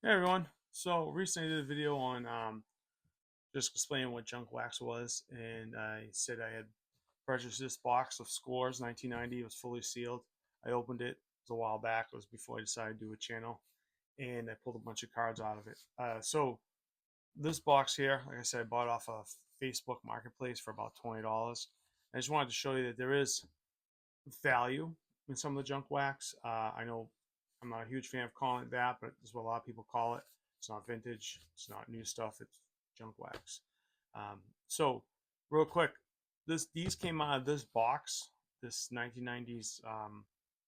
Hey everyone. So recently I did a video on just explaining what junk wax was, and I said I had purchased this box of Scores 1990. It was fully sealed. I opened it. It was a while back. It was before I decided to do a channel, and I pulled a bunch of cards out of it. So this box here, like I said, I bought off of Facebook Marketplace for about $20. I just wanted to show you that there is value in some of the junk wax. I know I'm not a huge fan of calling it that, but that's what a lot of people call it. It's not vintage. It's not new stuff. It's junk wax. So, real quick, these came out of this box, this 1990s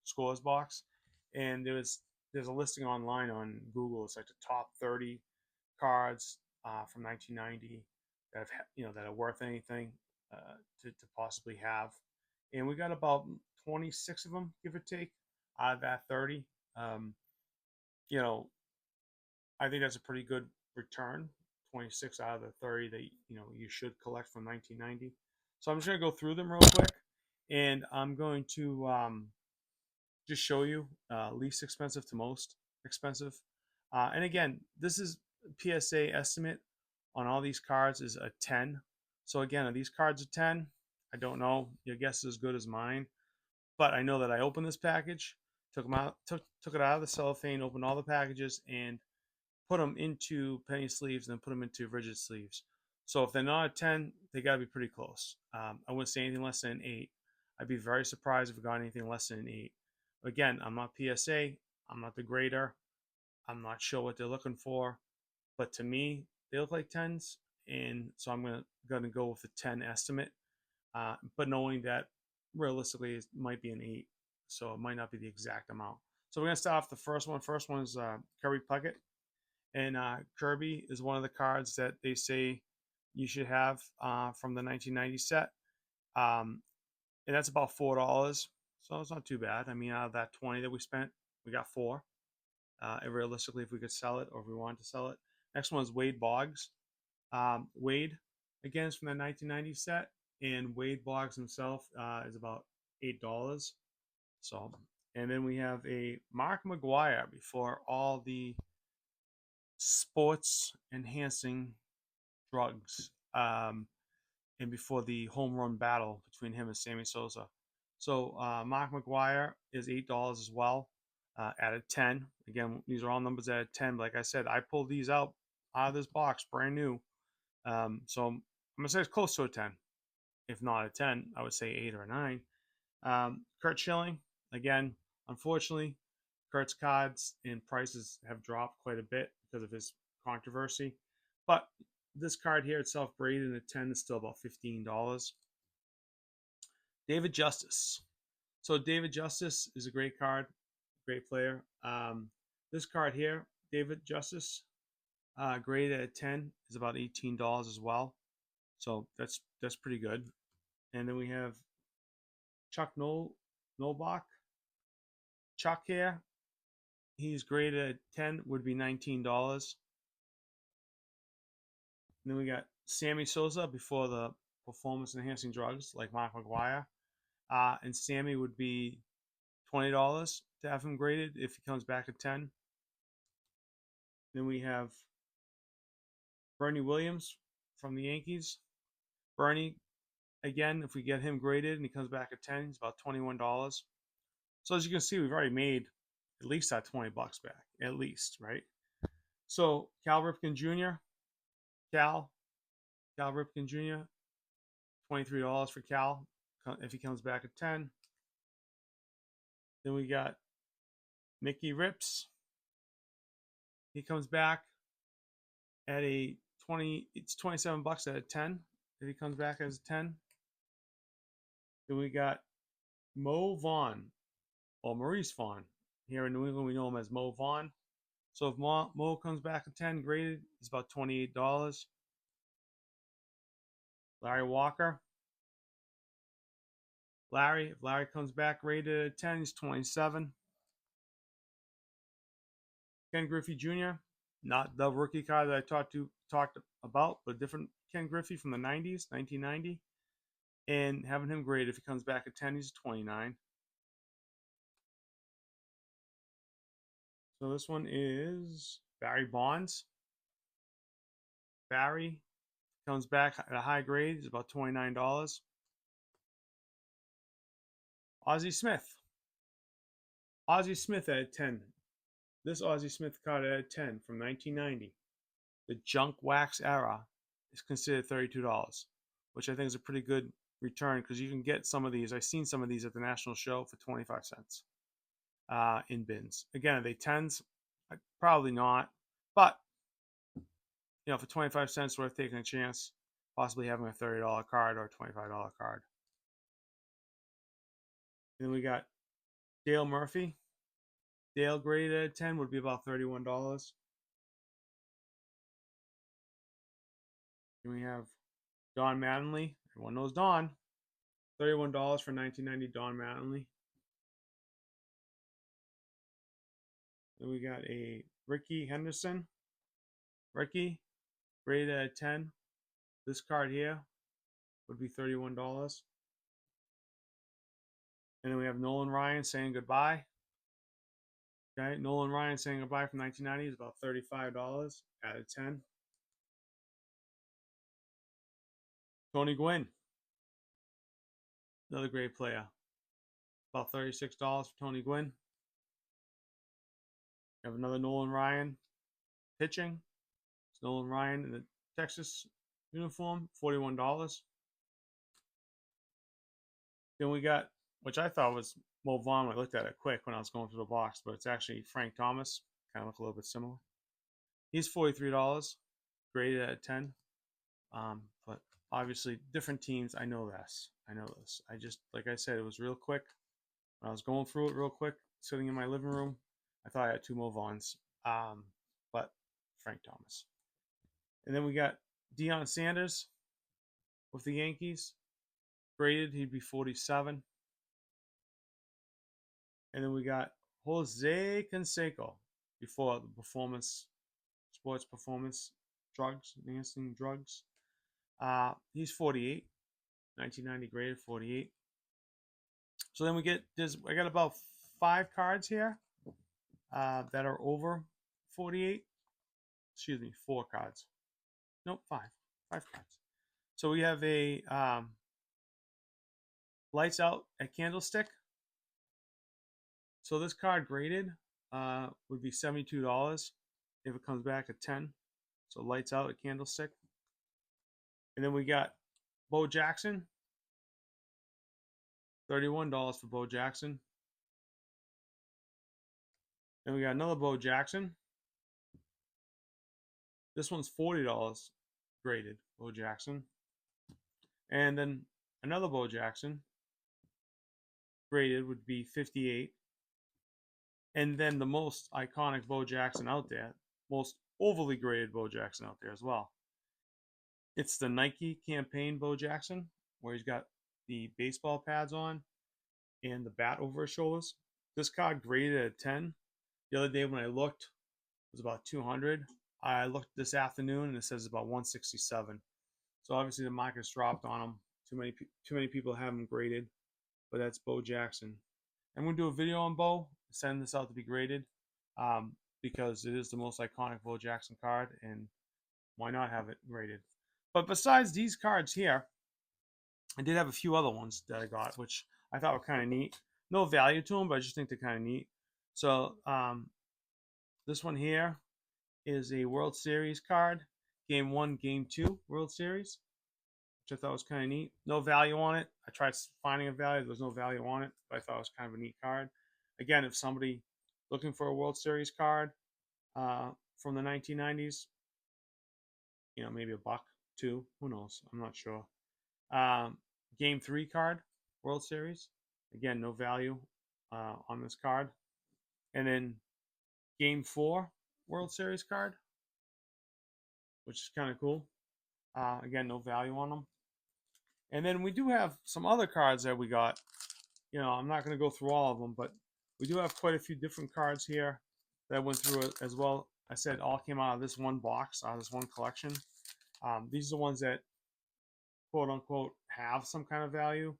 scores box, and there's a listing online on Google. It's like the top 30 cards from 1990 that have that are worth anything to possibly have, and we got about 26 of them, give or take, out of that 30. Um, you know, I think that's a pretty good return. 26 out of the 30 that you should collect from 1990. So I'm just gonna go through them real quick, and I'm going to just show you least expensive to most expensive. And again, this is PSA estimate on all these cards is a 10. So again, are these cards a 10? I don't know. Your guess is as good as mine. But I know that I opened this package, took them out, took it out of the cellophane, opened all the packages, and put them into penny sleeves and then put them into rigid sleeves. So if they're not a 10, they got to be pretty close. I wouldn't say anything less than an 8. I'd be very surprised if we got anything less than an 8. Again, I'm not PSA. I'm not the grader. I'm not sure what they're looking for. But to me, they look like 10s. And so I'm gonna go with a 10 estimate. But knowing that realistically it might be an 8. So it might not be the exact amount. So we're gonna start off the first one. First one is Kirby Puckett. And Kirby is one of the cards that they say you should have from the 1990 set. Um, and that's about $4. So it's not too bad. I mean, out of that 20 that we spent, we got four. And realistically, if we could sell it or if we wanted to sell it. Next one is Wade Boggs. Wade, again, is from the 1990 set. And Wade Boggs himself is about $8. So, and then we have a Mark McGwire before all the sports enhancing drugs, and before the home run battle between him and Sammy Sosa. So Mark McGwire is $8 as well, at a 10. Again, these are all numbers at a 10. But like I said, I pulled these out of this box, brand new. So I'm gonna say it's close to a 10. If not a 10, I would say 8 or a 9. Kurt Schilling, again, unfortunately, Kurt's cards and prices have dropped quite a bit because of his controversy. But this card here itself, braided in a 10, is still about $15. David Justice. So David Justice is a great card, great player. This card here, David Justice, graded at 10, is about $18 as well. So that's pretty good. And then we have Chuck Nolbach. Chuck here, he's graded at 10, would be $19. And then we got Sammy Sosa before the performance enhancing drugs like Mark McGwire. And Sammy would be $20 to have him graded if he comes back at 10. Then we have Bernie Williams from the Yankees. Bernie, again, if we get him graded and he comes back at 10, he's about $21. So as you can see, we've already made at least that $20 back, at least, right? So Cal Ripken Jr., Cal, Cal Ripken Jr., $23 for Cal if he comes back at 10. Then we got Mickey Rips. He comes back at a 20, it's $27 at a 10 if he comes back as a 10. Then we got Mo Vaughn, or Maurice Vaughn. Here in New England, we know him as Mo Vaughn. So if Mo comes back at 10 graded, it's about $28. Larry Walker. If Larry comes back rated at 10, he's 27. Ken Griffey Jr., not the rookie card that I talked about, but a different Ken Griffey from the 90s, 1990. And having him graded, if he comes back at 10, he's 29. So this one is Barry Bonds. Barry comes back at a high grade. It's about $29. Ozzie Smith. Ozzie Smith at 10. This Ozzie Smith card at 10 from 1990. The junk wax era is considered $32, which I think is a pretty good return because you can get some of these. I've seen some of these at the National Show for 25 cents in bins. Again, are they 10s? Probably not. But, for 25 cents, worth taking a chance, possibly having a $30 card or a $25 card. Then we got Dale Murphy. Dale graded at 10 would be about $31. Then we have Don Mattingly. Everyone knows Don. $31 for 1990 Don Mattingly. Then we got a Rickey Henderson. Rickey, graded at 10. This card here would be $31. And then we have Nolan Ryan saying goodbye. Okay, Nolan Ryan saying goodbye from 1990 is about $35 out of 10. Tony Gwynn, another great player. About $36 for Tony Gwynn. We have another Nolan Ryan pitching. It's Nolan Ryan in the Texas uniform, $41. Then we got, which I thought was Mo Vaughn. I looked at it quick when I was going through the box, but it's actually Frank Thomas. Kind of look a little bit similar. He's $43, graded at 10. But obviously, different teams. I know this. I just, like I said, it was real quick. When I was going through it real quick, sitting in my living room, I thought I had two Mo Vaughns, but Frank Thomas. And then we got Deion Sanders with the Yankees. Graded, he'd be 47. And then we got Jose Canseco before the sports performance drugs, enhancing drugs. He's 48. 1990 graded, 48. So then I got about 5 cards here that are over 48. Excuse me, 4 cards. Nope, 5. 5 cards. So we have a Lights Out at Candlestick. So this card graded would be $72 if it comes back at 10. So Lights Out at Candlestick. And then we got Bo Jackson. $31 for Bo Jackson. Then we got another Bo Jackson. This one's $40 graded, Bo Jackson. And then another Bo Jackson graded would be 58. And then the most iconic Bo Jackson out there, most overly graded Bo Jackson out there as well. It's the Nike campaign Bo Jackson, where he's got the baseball pads on and the bat over his shoulders. This card graded at 10. The other day when I looked, it was about 200. I looked this afternoon and it says about 167. So obviously the market's dropped on him. Too many people have him graded, but that's Bo Jackson. I'm going to do a video on Bo, send this out to be graded, because it is the most iconic Bo Jackson card, and why not have it graded? But besides these cards here, I did have a few other ones that I got, which I thought were kind of neat. No value to them, but I just think they're kind of neat. So this one here is a World Series card, Game 1, Game 2 World Series, which I thought was kind of neat. No value on it. I tried finding a value. There was no value on it, but I thought it was kind of a neat card. Again, if somebody looking for a World Series card from the 1990s, maybe $1, $2, who knows? I'm not sure. Game 3 card, World Series. Again, no value on this card. And then Game 4 World Series card, which is kind of cool. Again, no value on them. And then we do have some other cards that we got. I'm not going to go through all of them, but we do have quite a few different cards here that went through it as well. I said all came out of this one box, out of this one collection. These are the ones that, quote unquote, have some kind of value.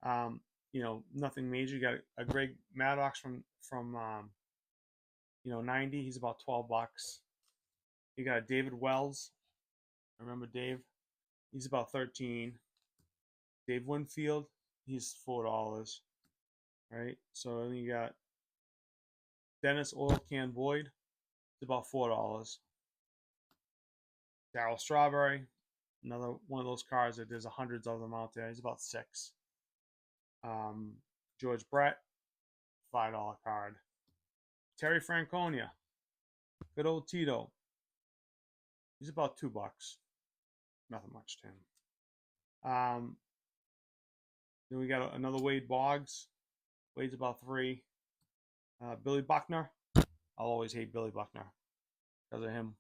Nothing major. You got a Greg Maddox from 90. He's about $12. You got David Wells. I remember Dave. He's about 13. Dave Winfield, he's $4, right? So then you got Dennis Oil Can Boyd, it's about $4. Darryl Strawberry, another one of those cards that there's hundreds of them out there. He's about 6. Um, George Brett, $5 card. Terry Franconia, good old Tito. He's about $2. Nothing much to him. Then we got another Wade Boggs. Wade's about 3. Billy Buckner. I'll always hate Billy Buckner because of him.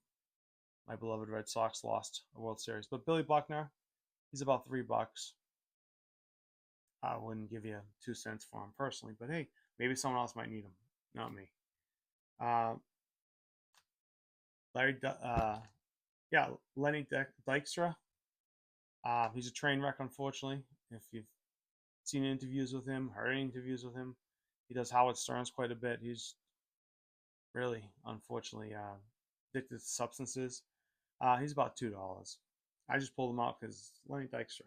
My beloved Red Sox lost a World Series. But Billy Buckner, he's about $3. I wouldn't give you 2 cents for him personally, but hey, maybe someone else might need him, not me. Lenny Dykstra. He's a train wreck, unfortunately. If you've seen interviews with him, heard interviews with him, he does Howard Stearns quite a bit. He's really, unfortunately, addicted to substances. He's about $2. I just pulled him out because Lenny Dykstra.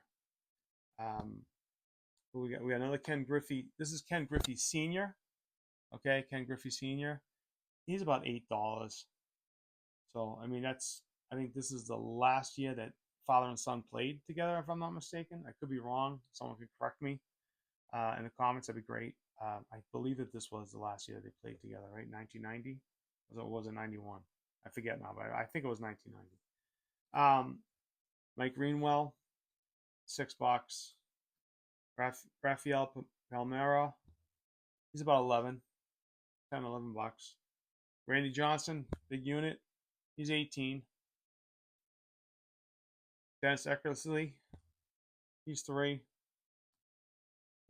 We got another Ken Griffey. This is Ken Griffey Sr. Okay, Ken Griffey Sr. He's about $8. So I mean, I think this is the last year that father and son played together, if I'm not mistaken. I could be wrong. Someone could correct me in the comments. That'd be great. I believe that this was the last year they played together, right? 1990? Or was it 91? I forget now, but I think it was 1990. Mike Greenwell, $6. Rafael Palmeiro, he's about 11, 10, 11 bucks. Randy Johnson, big unit, he's 18. Dennis Eckersley, he's 3.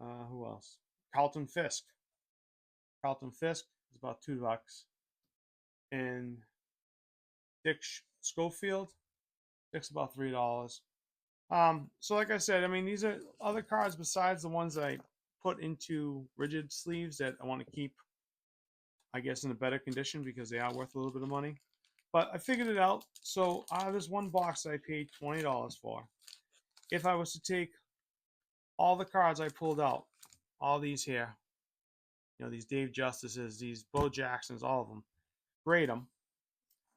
Who else? Carlton Fisk. Carlton Fisk is about $2. And Dick Schofield, Dick's about $3. So like I said, I mean, these are other cards besides the ones that I put into rigid sleeves that I want to keep, I guess, in a better condition because they are worth a little bit of money. But I figured it out. So out of this one box that I paid $20 for, if I was to take all the cards I pulled out, all these here, you know, these Dave Justices, these Bo Jacksons, all of them, grade them,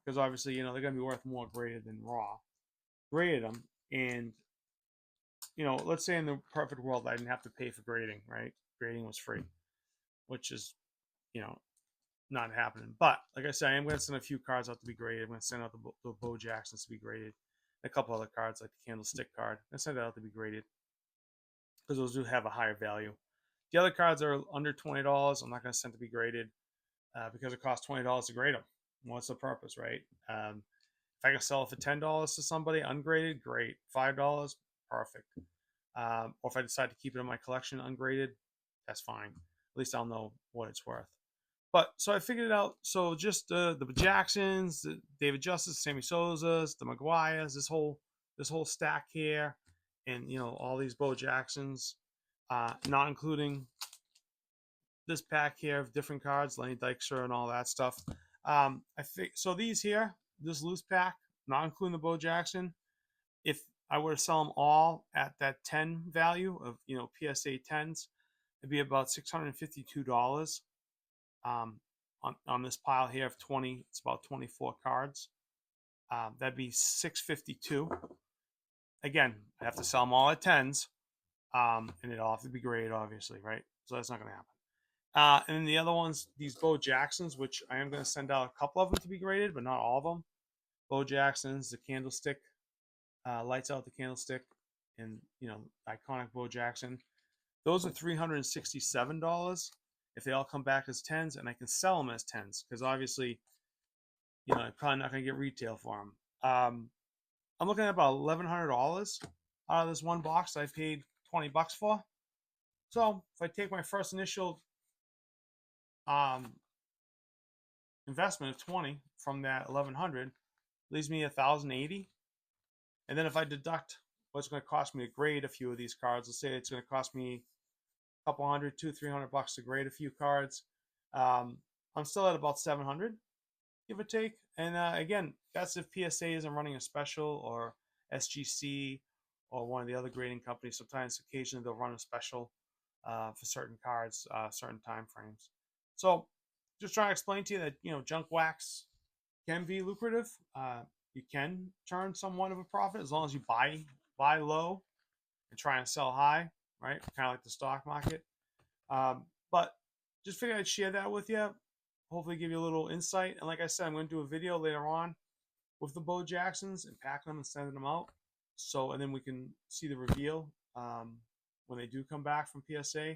because obviously, you know, they're going to be worth more graded than raw. Graded them, and, you know, let's say in the perfect world I didn't have to pay for grading, right? Grading was free, which is, you know, not happening. But like I said, I am going to send a few cards out to be graded. I'm going to send out the Bo Jacksons to be graded. A couple other cards like the Candlestick card. I send it out to be graded because those do have a higher value. The other cards are under $20. I'm not going to send to be graded because it costs $20 to grade them. What's the purpose, right? If I can sell it for $10 to somebody ungraded, great. $5, perfect. Or if I decide to keep it in my collection ungraded, that's fine. At least I'll know what it's worth. But so I figured it out. So just the Jacksons, the David Justice, Sammy Sosa's, the Maguires, this whole stack here, and you know all these Bo Jacksons, not including this pack here of different cards, Lenny Dykstra and all that stuff. I think so. These here, this loose pack, not including the Bo Jackson, if I were to sell them all at that 10 value of, you know, PSA 10s, it'd be about $652. On this pile here of 20, it's about 24 cards. That'd be $652. Again, I have to sell them all at 10s, and it'll have to be graded, obviously, right? So that's not going to happen. And then the other ones, these Bo Jacksons, which I am going to send out a couple of them to be graded, but not all of them. Bo Jacksons, the Candlestick, Lights Out the Candlestick, and, you know, iconic Bo Jackson. Those are $367 if they all come back as 10s, and I can sell them as 10s because obviously, you know, I'm probably not going to get retail for them. I'm looking at about $1,100 out of this one box I paid $20 for. So if I take my first initial investment of 20 from that 1,100, leaves me 1,080. And then if I deduct what's going to cost me to grade a few of these cards, let's say it's going to cost me a couple hundred, $200-300 to grade a few cards. I'm still at about 700, give or take. And again, that's if PSA isn't running a special, or SGC, or one of the other grading companies. Sometimes, occasionally, they'll run a special for certain cards, certain time frames. So, just trying to explain to you that junk wax can be lucrative. You can turn somewhat of a profit as long as you buy low and try and sell high, right? Kind of like the stock market. But just figured I'd share that with you. Hopefully, give you a little insight. And like I said, I'm going to do a video later on with the Bo Jacksons and packing them and sending them out. So, and then we can see the reveal when they do come back from PSA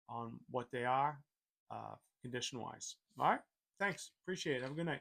on what they are, condition wise. All right. Thanks. Appreciate it. Have a good night.